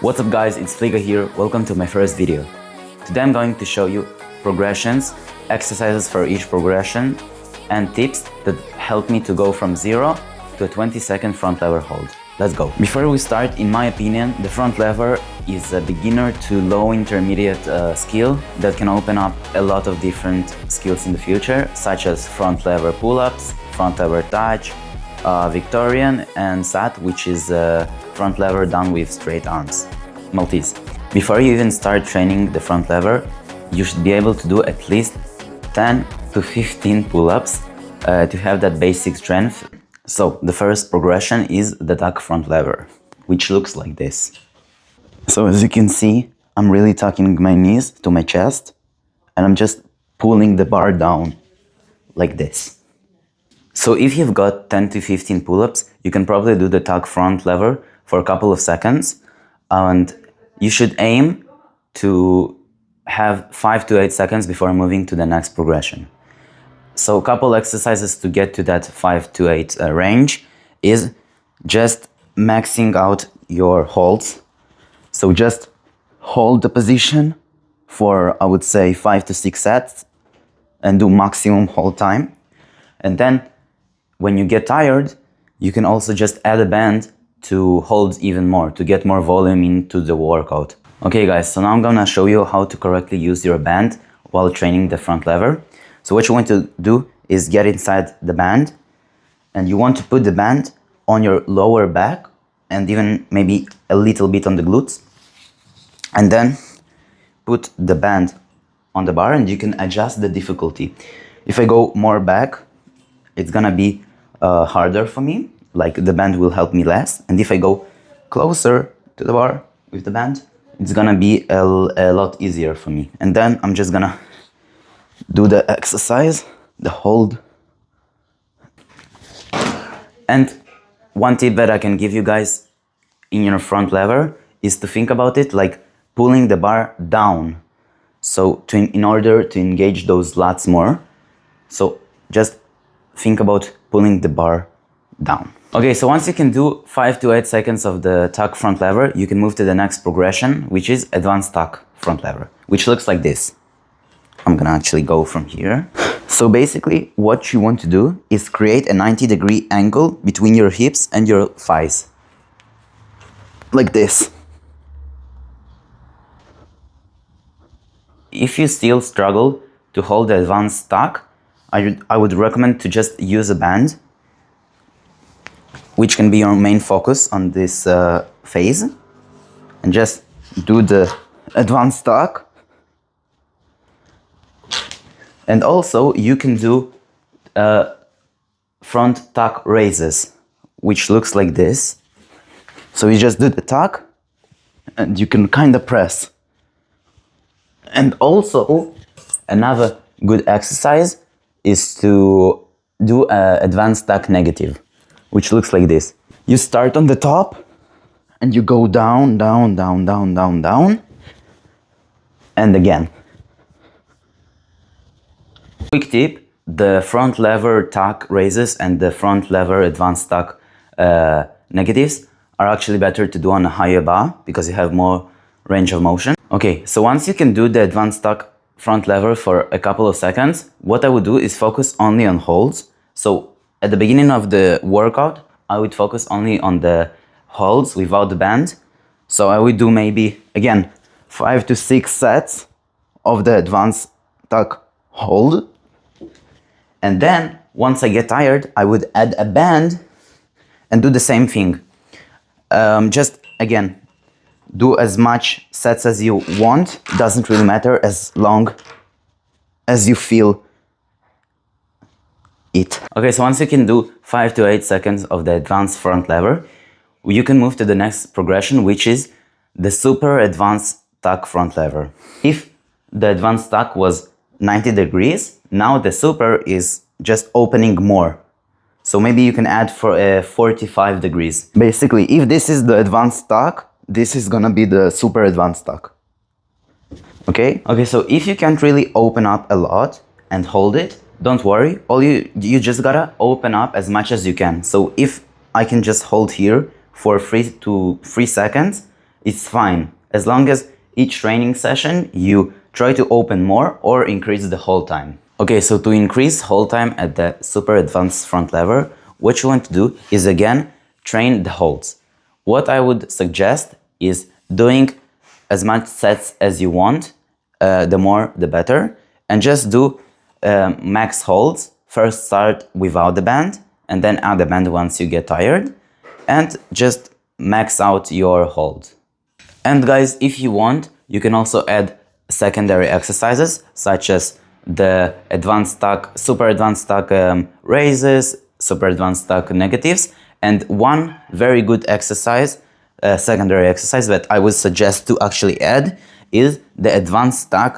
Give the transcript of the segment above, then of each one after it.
What's up guys, it's Fliga here, welcome to my first video. Today I'm going to show you progressions, exercises for each progression, and tips that help me to go from 0 to a 20-second front lever hold. Let's go. Before we start, in my opinion, the front lever is a beginner to low intermediate skill that can open up a lot of different skills in the future, such as front lever pull-ups, front lever touch, Victorian, and Sat, which is front lever done with straight arms, Maltese. Before you even start training the front lever, you should be able to do at least 10 to 15 pull-ups to have that basic strength. So the first progression is the tuck front lever, which looks like this. So as you can see, I'm really tucking my knees to my chest and I'm just pulling the bar down like this. So if you've got 10 to 15 pull-ups, you can probably do the tuck front lever for a couple of seconds, and you should aim to have 5 to 8 seconds before moving to the next progression. So a couple exercises to get to that 5 to 8 range is just maxing out your holds. So just hold the position for, I would say, 5 to 6 sets and do maximum hold time. And then when you get tired, you can also just add a band to hold even more, to get more volume into the workout. Okay guys, so now I'm gonna show you how to correctly use your band while training the front lever. So what you want to do is get inside the band, and you want to put the band on your lower back and even maybe a little bit on the glutes. And then put the band on the bar and you can adjust the difficulty. If I go more back, it's gonna be harder for me, like the band will help me less. And if I go closer to the bar with the band, it's gonna be a lot easier for me. And then I'm just gonna do the exercise, the hold. And one tip that I can give you guys in your front lever is to think about it like pulling the bar down. So in order to engage those lats more, so just think about pulling the bar down. Okay, so once you can do 5 to 8 seconds of the tuck front lever, you can move to the next progression, which is advanced tuck front lever, which looks like this. I'm gonna actually go from here. So basically what you want to do is create a 90-degree angle between your hips and your thighs. Like this. If you still struggle to hold the advanced tuck, I would recommend to just use a band, which can be your main focus on this phase, and just do the advanced tuck. And also you can do front tuck raises, which looks like this. So you just do the tuck and you can kind of press. And also another good exercise is to do advanced tuck negative, which looks like this. You start on the top and you go down, down, down, down, down, down, and again. Quick tip, the front lever tuck raises and the front lever advanced tuck negatives are actually better to do on a higher bar because you have more range of motion. Okay, so once you can do the advanced tuck front lever for a couple of seconds, what I would do is focus only on holds. So at the beginning of the workout, I would focus only on the holds without the band. So I would do maybe, again, 5 to 6 sets of the advanced tuck hold. And then once I get tired, I would add a band and do the same thing. Just again, do as much sets as you want. Doesn't really matter as long as you feel it. Okay, so once you can do 5 to 8 seconds of the advanced front lever, you can move to the next progression, which is the super advanced tuck front lever. If the advanced tuck was 90 degrees, now the super is just opening more. So maybe you can add for 45 degrees. Basically, if this is the advanced tuck, this is gonna be the super advanced tuck. Okay? Okay, so if you can't really open up a lot and hold it, don't worry. You just gotta open up as much as you can. So if I can just hold here for 3 to 3 seconds, it's fine, as long as each training session you try to open more or increase the hold time. Okay, so to increase hold time at the super advanced front lever, what you want to do is again train the holds. What I would suggest is doing as much sets as you want, the more the better, and just do max holds. First start without the band and then add the band once you get tired, and just max out your hold. And guys, if you want, you can also add secondary exercises such as the advanced stack, super advanced stack raises, super advanced stack negatives, and one very good exercise, secondary exercise that I would suggest to actually add is the advanced stack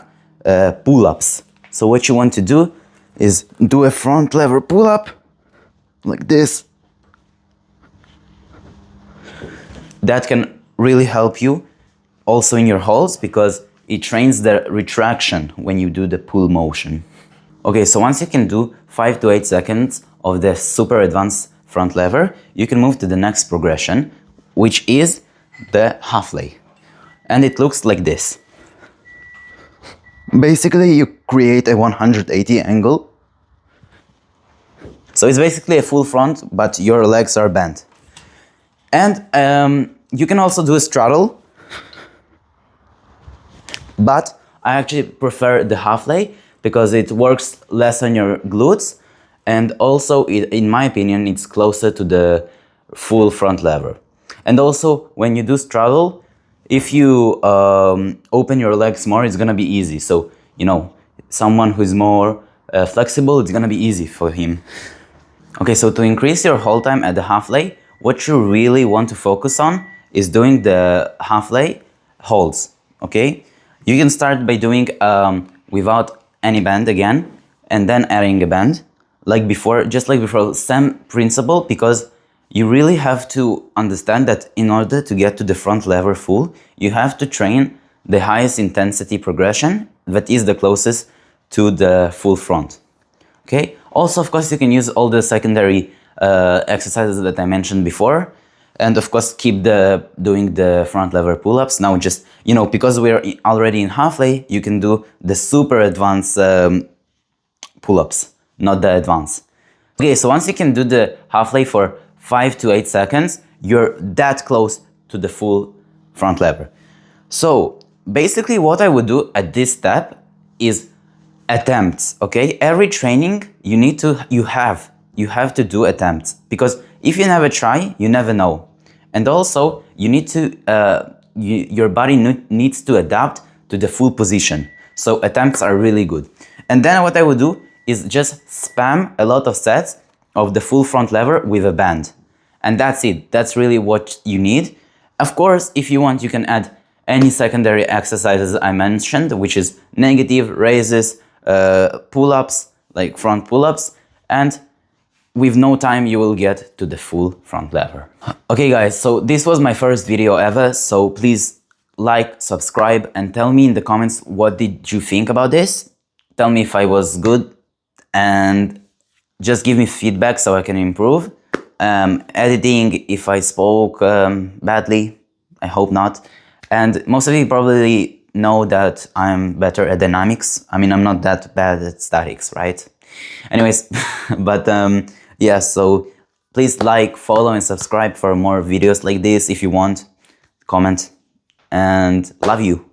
pull-ups. So what you want to do is do a front lever pull-up like this. That can really help you also in your holds because it trains the retraction when you do the pull motion. Okay, so once you can do 5 to 8 seconds of the super advanced front lever, you can move to the next progression, which is the half lay. And it looks like this. Basically, you create a 180 angle. So it's basically a full front, but your legs are bent. And you can also do a straddle, but I actually prefer the half lay because it works less on your glutes, and also, in my opinion, it's closer to the full front lever. And also, when you do straddle, if you open your legs more, it's gonna be easy. So, you know, someone who's more flexible, it's gonna be easy for him. Okay, so to increase your hold time at the half lay, what you really want to focus on is doing the half lay holds, okay? You can start by doing without any band again, and then adding a band, like before, just like before, same principle, because you really have to understand that in order to get to the front lever full, you have to train the highest intensity progression that is the closest to the full front, okay? Also, of course, you can use all the secondary exercises that I mentioned before, and of course keep doing the front lever pull-ups. Now just, you know, because we're already in half lay, you can do the super advanced pull-ups, not the advanced. Okay, so once you can do the half lay for 5 to 8 seconds, you're that close to the full front lever. So basically what I would do at this step is attempts, okay? Every training you have to do attempts, because if you never try, you never know. And also you need to your body needs to adapt to the full position. So attempts are really good. And then what I would do is just spam a lot of sets of the full front lever with a band. And that's it. That's really what you need. Of course, if you want, you can add any secondary exercises I mentioned, which is negative, raises, pull-ups, like front pull-ups, and with no time you will get to the full front lever. Okay guys, so this was my first video ever, so please like, subscribe, and tell me in the comments what did you think about this. Tell me if I was good, and just give me feedback so I can improve. Editing if I spoke badly, I hope not. And most of you probably know that I'm better at dynamics. I mean, I'm not that bad at statics, right? Anyways, but yeah, so please like, follow, and subscribe for more videos like this if you want. Comment, and love you.